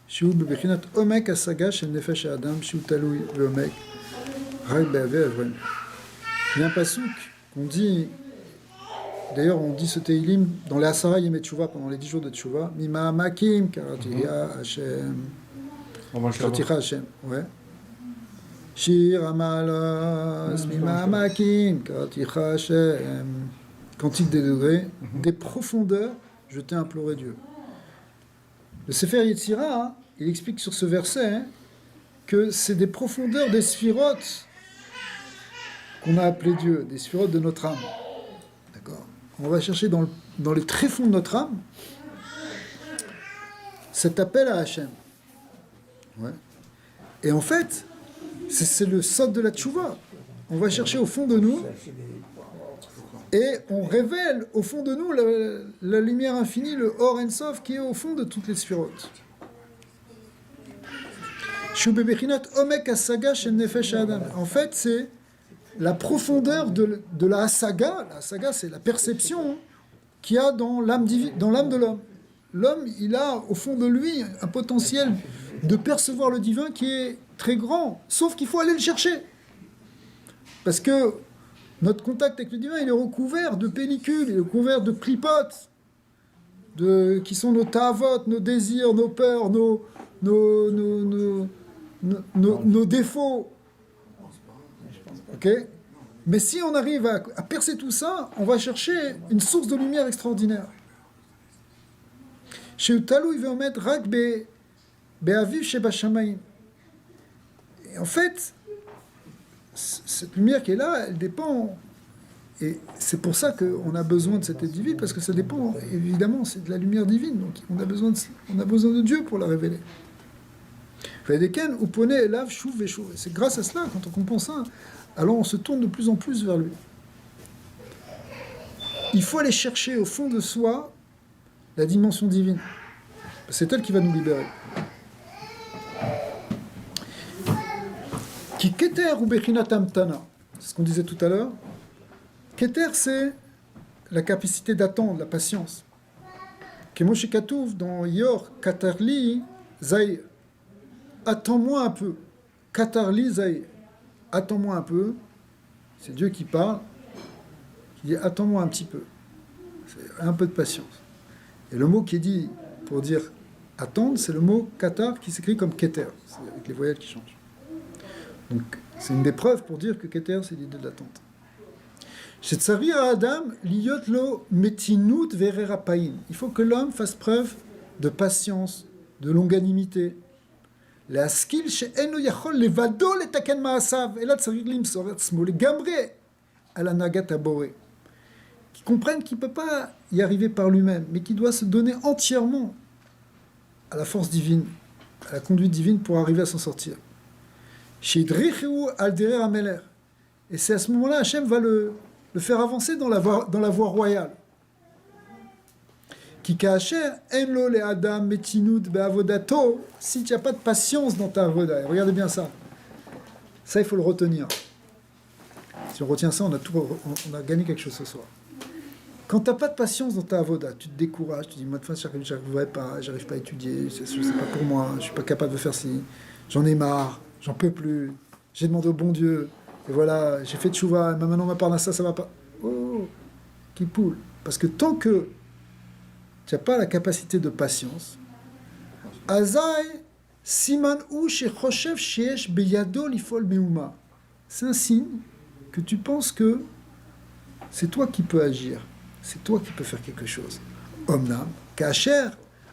שהוא בבחינת עומק השגה של נפש האדם, שהוא תלוי ועומק, רק בהווה עברנו. Il y a un pasouk qu'on dit, d'ailleurs on dit ce Teilim dans les Asara Yemei Teshuvah, pendant les 10 jours de Teshuvah, Mima'amakim karatiya Hashem. Karticha Hashem, ouais. Shir Amalos Mimamakim Karticha Hashem. Cantique des degrés, des profondeurs, je t'ai imploré Dieu. Le Sefer Yetzira, hein, il explique sur ce verset hein, que c'est des profondeurs des sphirotes qu'on a appelé Dieu, des sphirotes de notre âme. D'accord ? On va chercher dans les tréfonds de notre âme cet appel à Hachem. Ouais. Et en fait, c'est le sod de la tchouva. On va chercher au fond de nous et on révèle au fond de nous la lumière infinie, le Or Ensof qui est au fond de toutes les sphirotes. En fait, c'est la profondeur de la Hasaga. La Hasaga, c'est la perception qu'il y a dans l'âme de l'homme. L'homme, il a au fond de lui un potentiel de percevoir le divin qui est très grand, sauf qu'il faut aller le chercher. Parce que notre contact avec le divin, il est recouvert de pellicules, il est recouvert de clipotes, qui sont nos ta'avot, nos désirs, nos peurs, nos défauts. Ok ? Mais si on arrive à percer tout ça, on va chercher une source de lumière extraordinaire. Chez Talou, il veut en mettre Rak Be'aviv Sheba Shamayim. Et en fait, cette lumière qui est là, elle dépend. Et c'est pour ça qu'on a besoin de cette aide divine, parce que ça dépend, évidemment, c'est de la lumière divine. Donc on a besoin de Dieu pour la révéler. C'est grâce à cela, quand on comprend ça, alors on se tourne de plus en plus vers lui. Il faut aller chercher au fond de soi la dimension divine. C'est elle qui va nous libérer. Qui keter ou bechinatam tana, c'est ce qu'on disait tout à l'heure. Keter, c'est la capacité d'attendre, la patience. Kemoshe Katouv dans Yor Katarli Zay. Attends-moi un peu. Katarli Zay. Attends-moi un peu. C'est Dieu qui parle. Qui dit attends-moi un petit peu. C'est un peu de patience. Et le mot qui est dit pour dire attendre, c'est le mot Katar qui s'écrit comme Keter. C'est avec les voyelles qui changent. Donc, c'est une des preuves pour dire que Keter, c'est l'idée de l'attente. Chez Tsavi à Adam, liyot lo metinut vererapaim. Il faut que l'homme fasse preuve de patience, de longanimité. La skill chez eno yachol levado letaken maasav. Et là, tsavi limsor etzmo legamre à la nagat abore. Qui comprennent qu'il ne peut pas y arriver par lui-même, mais qui doit se donner entièrement à la force divine, à la conduite divine pour arriver à s'en sortir. Et c'est à ce moment-là, Hachem va le faire avancer dans la voie royale. Si tu n'as pas de patience dans ta avoda, regardez bien ça. Ça, il faut le retenir. Si on retient ça, on a gagné quelque chose ce soir. Quand tu n'as pas de patience dans ta avoda, tu te décourages, tu te dis, moi de toute façon, j'arrive pas à étudier, c'est pas pour moi, je suis pas capable de faire ci, j'en ai marre. J'en peux plus, j'ai demandé au bon Dieu, et voilà, j'ai fait tchouva, mais maintenant on m'apparle à ça, ça va pas. Oh, qui poule. Parce que tant que tu n'as pas la capacité de patience, Azaï, Siman ou Shechoshev Sheesh Beyado Lifol Meuma. C'est un signe que tu penses que c'est toi qui peux agir, c'est toi qui peux faire quelque chose. Omnam, Kacher,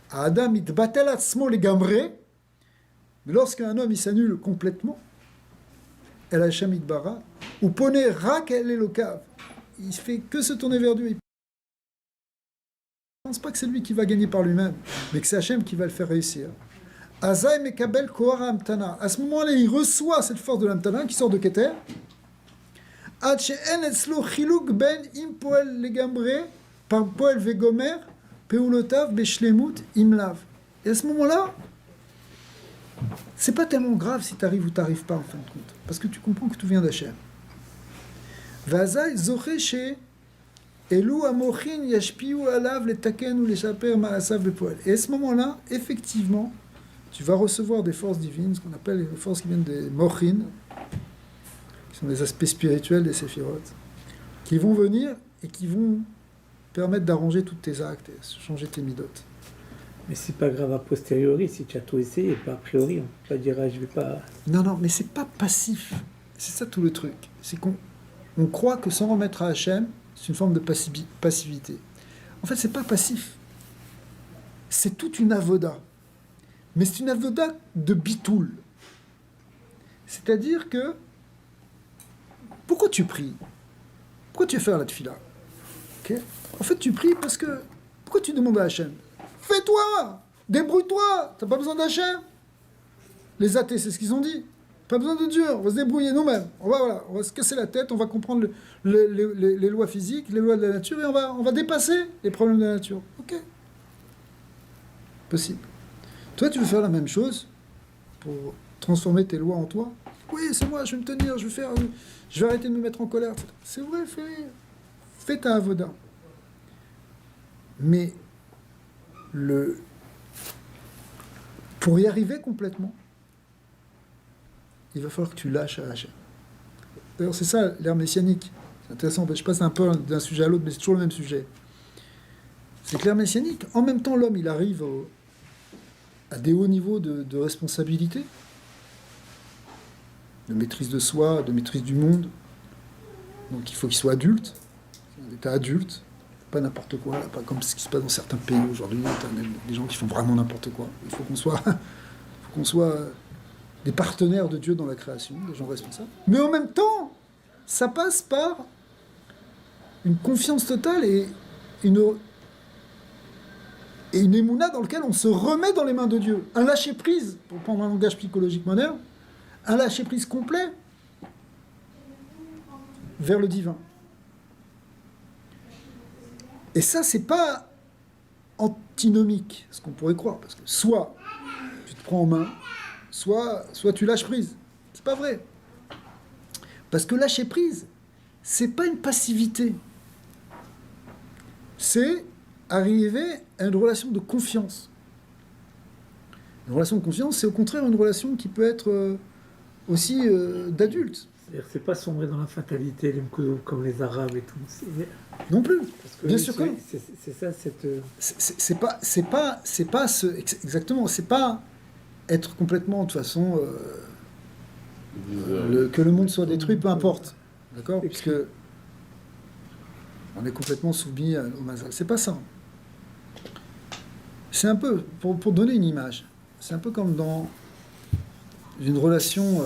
Adam itbatel atzmo legamre. Mais lorsqu'un homme il s'annule complètement, El Hashem Itbara, ou Poné Rak El Elokav, il fait que se tourner vers Dieu. Il ne pense pas que c'est lui qui va gagner par lui-même, mais que c'est Hashem qui va le faire réussir. Azaï Mekabel Kohara Amtana. À ce moment-là, il reçoit cette force de l'Amtana qui sort de Keter. Ad she'en etzlo chiluk ben im poel legamre par poel vegomer peulotav beshlemut imlav. Et à ce moment-là, c'est pas tellement grave si tu arrives ou tu n'arrives pas en fin de compte, parce que tu comprends que tout vient d'Hachem. Vazai zoche elu amochin yashpiu alav letaken ou leshaper maasav bepoel. Et à ce moment-là, effectivement, tu vas recevoir des forces divines, ce qu'on appelle les forces qui viennent des mochin, qui sont des aspects spirituels des séphirotes, qui vont venir et qui vont permettre d'arranger tous tes actes et changer tes midotes. Mais c'est pas grave a posteriori si tu as tout essayé, pas a priori. On peut pas dire je vais pas. Non, mais c'est pas passif. C'est ça tout le truc. C'est qu'on croit que s'en remettre à Hachem, c'est une forme de passivité. En fait, c'est pas passif. C'est toute une avoda. Mais c'est une avoda de bitoul. C'est-à-dire que pourquoi tu pries? Pourquoi tu veux faire la tefila? Okay. En fait, tu pries parce que... Pourquoi tu demandes à Hachem? Fais-toi! Débrouille-toi! T'as pas besoin d'Hachem? Les athées, c'est ce qu'ils ont dit. Pas besoin de Dieu, on va se débrouiller nous-mêmes. On va se casser la tête, on va comprendre les lois physiques, les lois de la nature, et on va dépasser les problèmes de la nature. Ok. Possible. Toi, tu veux faire la même chose pour transformer tes lois en toi? Oui, c'est moi, je vais me tenir, je vais arrêter de me mettre en colère. C'est vrai, fais ta avoda. Mais pour y arriver complètement, il va falloir que tu lâches à Hachem. D'ailleurs, c'est ça l'ère messianique. C'est intéressant, je passe un peu d'un sujet à l'autre, mais c'est toujours le même sujet. C'est que l'ère messianique, en même temps, l'homme, il arrive à des hauts niveaux de responsabilité, de maîtrise de soi, de maîtrise du monde. Donc il faut qu'il soit adulte, un état adulte, pas n'importe quoi, pas comme ce qui se passe dans certains pays aujourd'hui, des gens qui font vraiment n'importe quoi. Il faut qu'on soit des partenaires de Dieu dans la création, des gens responsables. Mais en même temps, ça passe par une confiance totale et une émouna dans laquelle on se remet dans les mains de Dieu. Un lâcher-prise, pour prendre un langage psychologique moderne, un lâcher-prise complet vers le divin. Et ça, c'est pas antinomique, ce qu'on pourrait croire, parce que soit tu te prends en main, soit tu lâches prise. C'est pas vrai. Parce que lâcher prise, c'est pas une passivité. C'est arriver à une relation de confiance. Une relation de confiance, c'est au contraire une relation qui peut être aussi d'adulte. C'est-à-dire que c'est pas sombrer dans la fatalité, les mkoudou, comme les Arabes et tout. Non plus. Parce que bien sûr que non. C'est ça, cette... C'est pas exactement, c'est pas être complètement, de toute façon, que le monde soit détruit, peu importe. D'accord? Puisque on est complètement soumis au mazal. C'est pas ça. C'est un peu, pour donner une image, c'est un peu comme dans une relation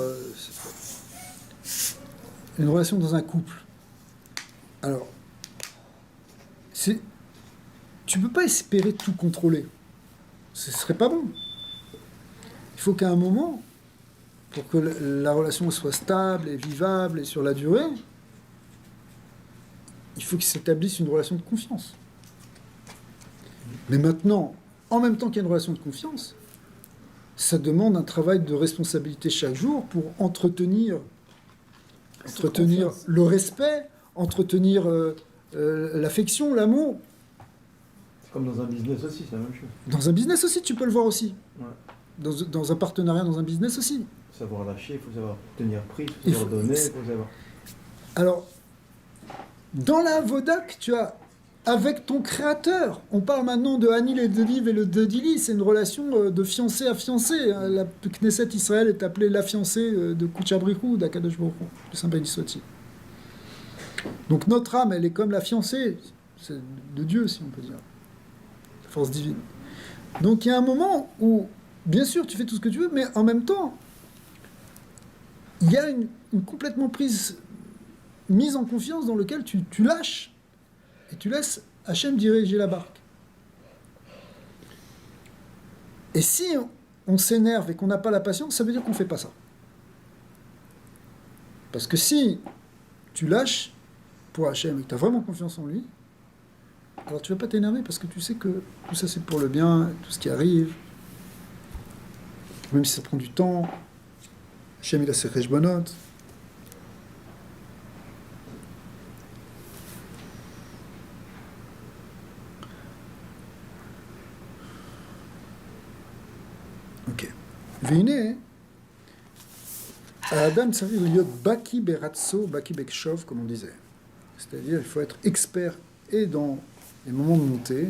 dans un couple. Alors, tu peux pas espérer tout contrôler. Ce serait pas bon. Il faut qu'à un moment, pour que la relation soit stable et vivable et sur la durée, il faut qu'il s'établisse une relation de confiance. Mais maintenant, en même temps qu'il y a une relation de confiance, ça demande un travail de responsabilité chaque jour pour entretenir le respect, entretenir l'affection, l'amour. C'est comme dans un business aussi, c'est la même chose. Dans un business aussi, tu peux le voir aussi. Ouais. Dans un partenariat, dans un business aussi. Il faut savoir lâcher, il faut savoir tenir prise, il faut savoir donner, il faut savoir... Alors, dans la voda que tu as avec ton créateur, on parle maintenant de Hanil et de Liv et le de Dili, c'est une relation de fiancé à fiancé. La Knesset Israël est appelée la fiancée de Kouchabrikou, d'Akadosh Baruch Hu, de Saint béni soit-il. Donc notre âme, elle est comme la fiancée, c'est de Dieu, si on peut dire, la force divine. Donc il y a un moment où, bien sûr, tu fais tout ce que tu veux, mais en même temps, il y a une complètement mise en confiance dans lequel tu lâches et tu laisses Hachem diriger la barque. Et si on s'énerve et qu'on n'a pas la patience, ça veut dire qu'on ne fait pas ça. Parce que si tu lâches pour Hachem et que tu as vraiment confiance en lui, alors tu ne vas pas t'énerver parce que tu sais que tout ça c'est pour le bien, tout ce qui arrive, même si ça prend du temps, Hachem il a ses rejbanot. Ok. Vine, Adam s'arrive lieu baki beratso, baki bekshov, comme on disait. C'est-à-dire, il faut être expert et dans les moments de montée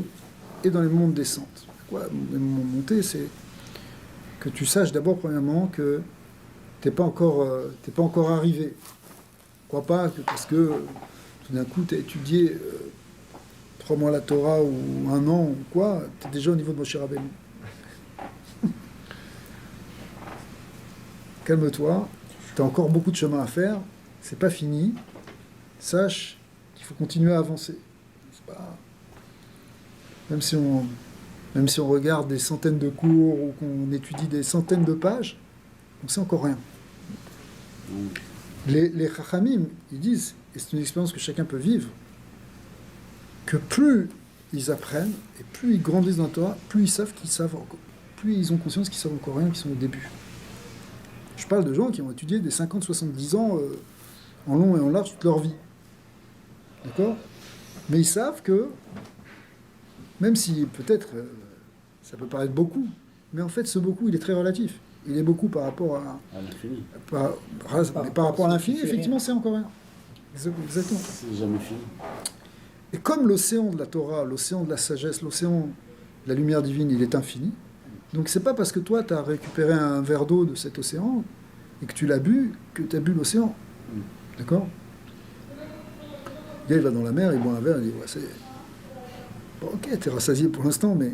et dans les moments de descente. pourquoi monter, c'est que tu saches d'abord, premièrement, que t'es pas encore arrivé. Crois pas que parce que tout d'un coup tu as étudié 3 mois la Torah ou 1 an ou quoi, tu es déjà au niveau de Moshe Rabbeinu. Calme-toi, tu as encore beaucoup de chemin à faire, c'est pas fini. Sache qu'il faut continuer à avancer. C'est pas... même si on regarde des centaines de cours ou qu'on étudie des centaines de pages, on sait encore rien. Les Chachamim, ils disent, et c'est une expérience que chacun peut vivre, que plus ils apprennent et plus ils grandissent dans la Torah, plus ils savent qu'ils savent encore, plus ils ont conscience qu'ils savent encore rien, qu'ils sont au début. Je parle de gens qui ont étudié des 50-70 ans en long et en large toute leur vie. D'accord ? Mais ils savent que, même si peut-être ça peut paraître beaucoup, mais en fait ce beaucoup il est très relatif. Il est beaucoup par rapport à l'infini. Par rapport à l'infini, effectivement, c'est encore rien. Exactement. C'est jamais fini. Et comme l'océan de la Torah, l'océan de la sagesse, l'océan de la lumière divine, il est infini, donc c'est pas parce que toi, tu as récupéré un verre d'eau de cet océan et que tu l'as bu, que tu as bu l'océan. D'accord ? Le gars, il va dans la mer, il boit un verre, il dit, ouais, c'est... Bon, ok, t'es rassasié pour l'instant, mais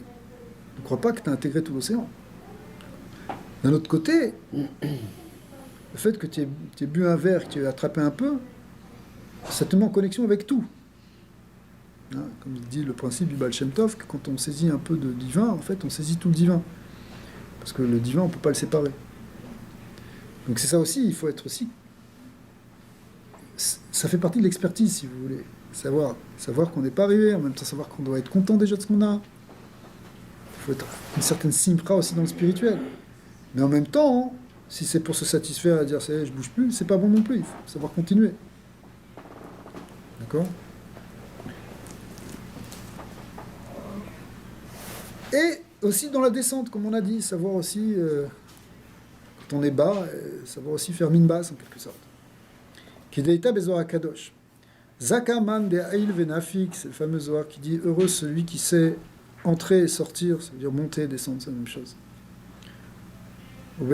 ne crois pas que tu as intégré tout l'océan. D'un autre côté, le fait que tu aies bu un verre, que tu aies attrapé un peu, ça te met en connexion avec tout. Hein, comme il dit le principe du Baal Shem Tov, que quand on saisit un peu de divin, en fait, on saisit tout le divin. Parce que le divin, on ne peut pas le séparer. Donc c'est ça aussi, il faut être aussi... Ça fait partie de l'expertise, si vous voulez. Savoir qu'on n'est pas arrivé, en même temps savoir qu'on doit être content déjà de ce qu'on a. Il faut être une certaine simra aussi dans le spirituel. Mais en même temps, si c'est pour se satisfaire et dire je bouge plus, c'est pas bon non plus. Il faut savoir continuer. D'accord ? Et aussi dans la descente, comme on a dit, savoir aussi, quand on est bas, savoir aussi faire mine basse en quelque sorte. Kideita Bezoar Kadosh. Zakaman de Aïl Venafik, c'est le fameux Zohar qui dit heureux celui qui sait entrer et sortir, ça veut dire monter et descendre, c'est la même chose. Donc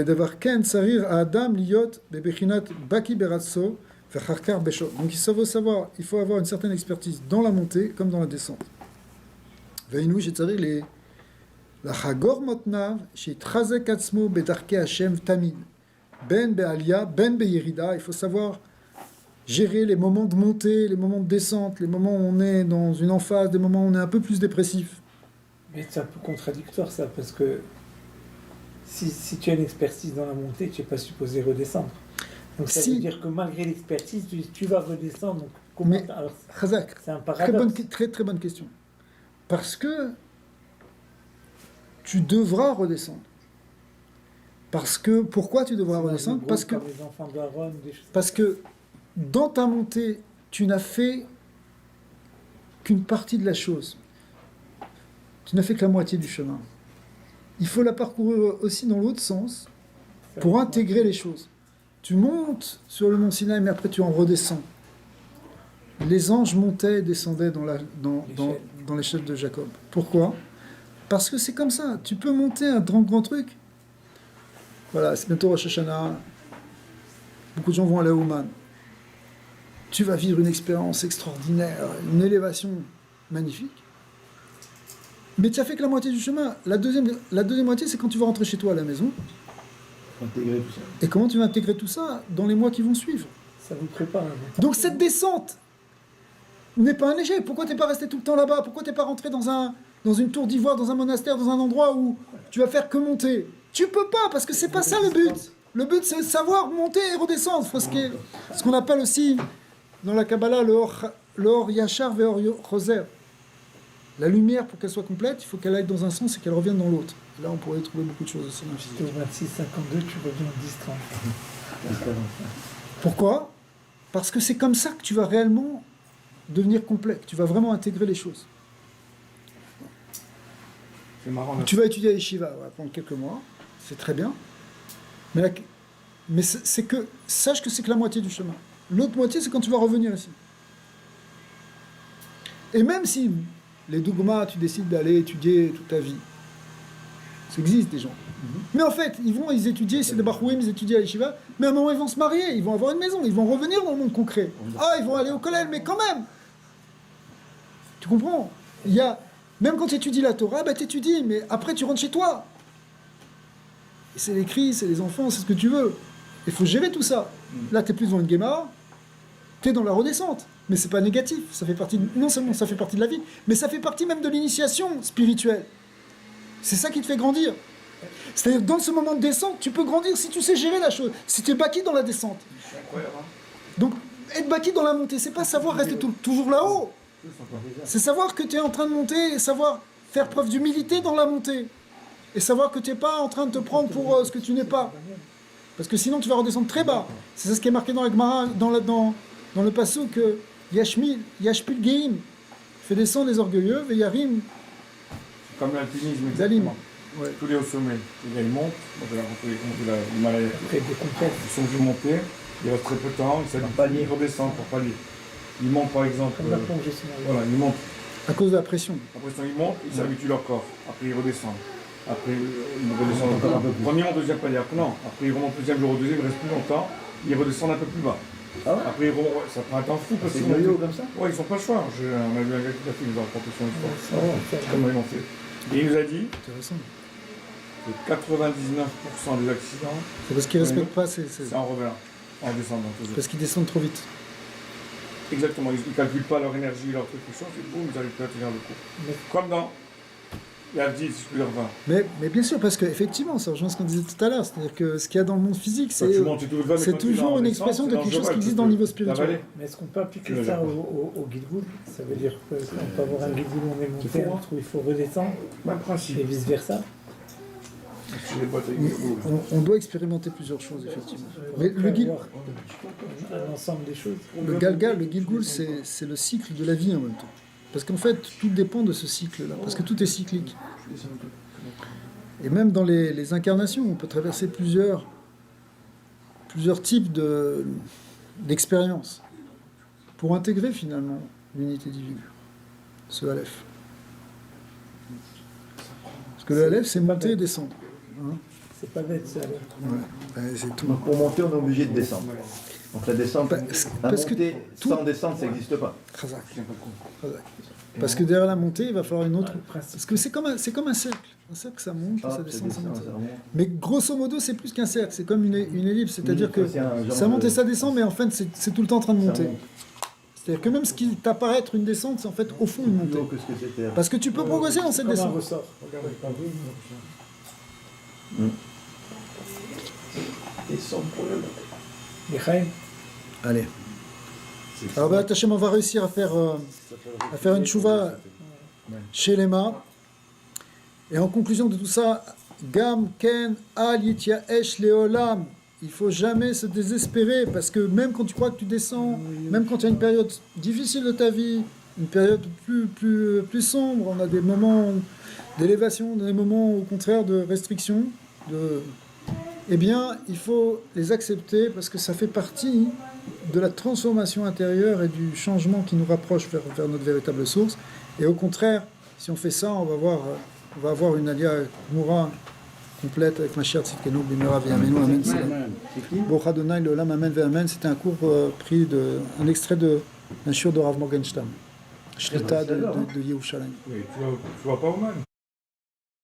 il faut avoir une certaine expertise dans la montée comme dans la descente. Il faut savoir gérer les moments de montée, les moments de descente, les moments où on est dans une emphase, des moments où on est un peu plus dépressif. Mais c'est un peu contradictoire ça, parce que si tu as une expertise dans la montée, tu n'es pas supposé redescendre. Donc ça veut dire que malgré l'expertise, tu vas redescendre. Donc comment alors, Chazak, c'est un paradoxe. Très bonne question. Parce que tu devras redescendre. Pourquoi tu devras redescendre ? Parce que dans ta montée, tu n'as fait qu'une partie de la chose. Tu n'as fait que la moitié du chemin. Il faut la parcourir aussi dans l'autre sens pour intégrer les choses. Tu montes sur le mont Sinaï, mais après tu en redescends. Les anges montaient et descendaient dans l'échelle de Jacob. Pourquoi ? Parce que c'est comme ça. Tu peux monter un grand truc. Voilà, c'est bientôt Rosh Hashanah. Beaucoup de gens vont aller à Ouman. Tu vas vivre une expérience extraordinaire, une élévation magnifique. Mais tu n'as fait que la moitié du chemin. La deuxième moitié, c'est quand tu vas rentrer chez toi à la maison. Intégrer tout ça. Et comment tu vas intégrer tout ça dans les mois qui vont suivre. Ça vous prépare. Donc cette descente n'est pas un échec. Pourquoi tu n'es pas resté tout le temps là-bas ? Pourquoi tu n'es pas rentré dans une tour d'ivoire, dans un monastère, dans un endroit où tu vas faire que monter ? Tu peux pas, parce que c'est pas ça le but. Le but, c'est de savoir monter et redescendre. Ce qu'on appelle aussi, dans la Kabbalah, le Or Yachar ve Or Roser. La lumière, pour qu'elle soit complète, il faut qu'elle aille dans un sens et qu'elle revienne dans l'autre. Là, on pourrait trouver beaucoup de choses aussi dans le physique. 26-52, tu reviens en 10-30. Pourquoi ? Parce que c'est comme ça que tu vas réellement devenir complet, que tu vas vraiment intégrer les choses. C'est marrant. Tu vas étudier à Yeshiva, on va prendre quelques mois, c'est très bien. Mais c'est que, sache que c'est que la moitié du chemin. L'autre moitié, c'est quand tu vas revenir ici. Et même si les dougmas, tu décides d'aller étudier toute ta vie, Ça existe, des gens. Mais en fait, ils étudient, c'est des Bahouim, ils étudient à l'Yeshiva, mais à un moment, ils vont se marier, ils vont avoir une maison, ils vont revenir dans le monde concret. Ah, ils vont aller au collège, mais quand même. Tu comprends? Même quand tu étudies la Torah, tu étudies, mais après, tu rentres chez toi. Et c'est les cris, c'est les enfants, c'est ce que tu veux. Il faut gérer tout ça. Là, tu es plus dans une Gemara, tu es dans la redescente. Mais c'est pas négatif, ça fait partie non seulement ça fait partie de la vie, mais ça fait partie même de l'initiation spirituelle. C'est ça qui te fait grandir. C'est-à-dire, dans ce moment de descente, tu peux grandir si tu sais gérer la chose, si tu es baki dans la descente. C'est incroyable, hein. Donc, être baki dans la montée, c'est pas savoir rester toujours là-haut. C'est savoir que tu es en train de monter et savoir faire preuve d'humilité dans la montée. Et savoir que tu n'es pas en train de te prendre pour ce que tu n'es pas. Parce que sinon, tu vas redescendre très bas. C'est ça ce qui est marqué dans la Gemara, dans le passage que Yashpil Geim fait descendre les orgueilleux, et Yarim. C'est comme l'alpinisme, Zalim. exactement. Ouais. Tous les hauts sommets, ils montent, donc là, l'Himalaya. Ils sont vus monter, il reste très peu de temps, ils redescendent pour palier. Ils montent par exemple. Comme la plongée Voilà, ils montent. À cause de la pression. Après ça, ils montent, ils s'habituent leur corps. Après, ils redescendent. Après, ils redescendent encore un peu plus. Premier, deuxième palier. Après, non. Après, ils remontent le deuxième jour au deuxième, ils restent plus longtemps. Ils redescendent un peu plus bas. Ah ouais? Après, ils remontent. Ça prend un temps fou parce C'est qu'ils yo-yo comme ça? Ouais, ils sont pas le choix. On a vu un gars qui a fait, il nous a raconté son histoire. Comment ils l'ont fait. Et il nous a dit Intéressant. que 99% des accidents, C'est parce qu'ils ne respectent pas c'est en revenant, en descendant toujours. parce qu'ils descendent trop vite. Exactement, ils ne calculent pas leur énergie, leur truc, quelque chose, et boum, ils n'arrivent plus à tenir le coup. Comme dans la 10, plus 20. Mais bien sûr, parce qu'effectivement, ça rejoint ce qu'on disait tout à l'heure, c'est-à-dire que ce qu'il y a dans le monde physique, Quand tu montes, tu te lèves, c'est quand tu es toujours en une descente, expression de c'est quelque chose dangereux, qui existe parce dans le que niveau la spirituel. vallée, Mais est-ce qu'on peut appliquer Le ça Japon. au Gilgoul? Ça veut dire qu'on peut avoir un Gilgoul où on est monté, C'est fou, hein. où il faut redescendre, même et principe. vice-versa. Sur les boîtes avec des fous, là. On doit expérimenter plusieurs choses, effectivement. Mais On peut le, avoir un ensemble des choses. Galgal, le Gilgul, c'est le cycle de la vie en même temps. Parce qu'en fait, tout dépend de ce cycle-là, parce que tout est cyclique. Et même dans les incarnations, on peut traverser plusieurs types d'expériences pour intégrer finalement l'unité divine, ce Aleph. Parce que le Aleph, c'est monter et descendre. Hein. C'est pas bête, ça. Ouais, c'est tout. Donc pour monter, on est obligé de descendre. Donc la descente, Parce que monter tout- sans descendre, ça n'existe pas. Khazak. C'est un peu con. Khazak. Parce que derrière la montée, il va falloir une autre. Le principe. Parce que c'est comme un cercle. Un cercle, ça monte, Ah, ça descend, ça monte. ça remonte. Mais grosso modo, c'est plus qu'un cercle. C'est comme une ellipse. C'est-à-dire que C'est un genre ça monte de- et ça descend, mais en fait, c'est tout le temps en train de ça monter. monte. C'est-à-dire que même ce qui t'apparaît être une descente, c'est en fait au fond une Plus haut montée. que ce que c'était. Parce que tu peux progresser dans cette Comme un descente. ressort. Regardez, pas vu. Et sans problème. Michael, Allez. Alors, ben, Hachem, on va réussir à faire une chouva chez Lema. Et en conclusion de tout ça, Gam, Ken, Al, Yitia, Esh, Leolam. Il faut jamais se désespérer parce que même quand tu crois que tu descends, même quand tu as une période difficile de ta vie, une période plus sombre, on a des moments d'élévation, des moments au contraire de restriction, eh bien, il faut les accepter parce que ça fait partie de la transformation intérieure et du changement qui nous rapproche vers notre véritable source. Et au contraire, si on fait ça, on va avoir une alia moura complète avec Mashiach Tzidkenu Bimera V'Yamenu Amen. Bocha Adonai Leolam Amen V'Amen. C'était un cours pris un extrait d'un shiur de Rav Morgenstern, Shlita de Yerushalayim. Oui, tu vois pas au mal.